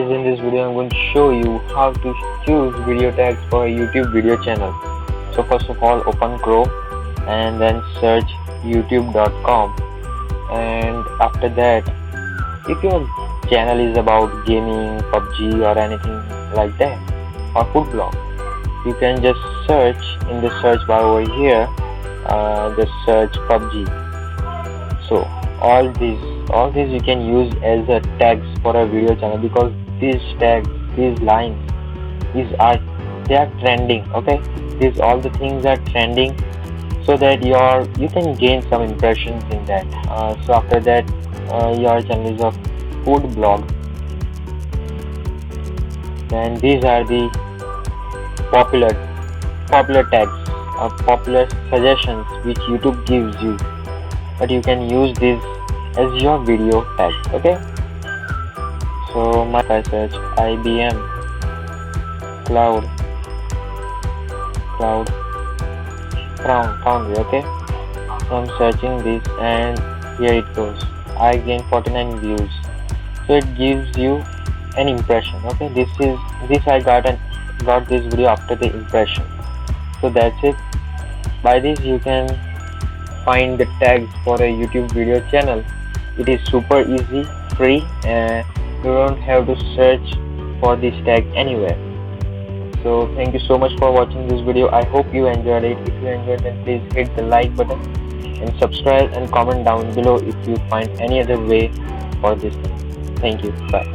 guys, in this video I'm going to show you how to choose video tags for a YouTube video channel. So first of all, open Chrome and then search youtube.com, and after that, if your channel is about gaming, PUBG or anything like that, or food blog, you can just search in the search bar over here, just search PUBG. So all these you can use as a tags for a video channel, because these tags, these lines, they are trending. Okay, these all the things are trending, so that you can gain some impressions in that. So after that, your channel is a food blog, then these are the popular tags or popular suggestions which YouTube gives you, but you can use this as your video tag. Okay, so if I search IBM cloud foundry. Okay, so I'm searching this and here it goes. I gained 49 views, so it gives you an impression. Okay, this I got this video after the impression. So that's it. By this you can find the tags for a YouTube video channel. It is super easy, free, and you don't have to search for this tag anywhere. So thank you so much for watching this video. I hope you enjoyed it. If you enjoyed, then please hit the like button and subscribe and comment down below if you find any other way for this thing. Thank you. Bye.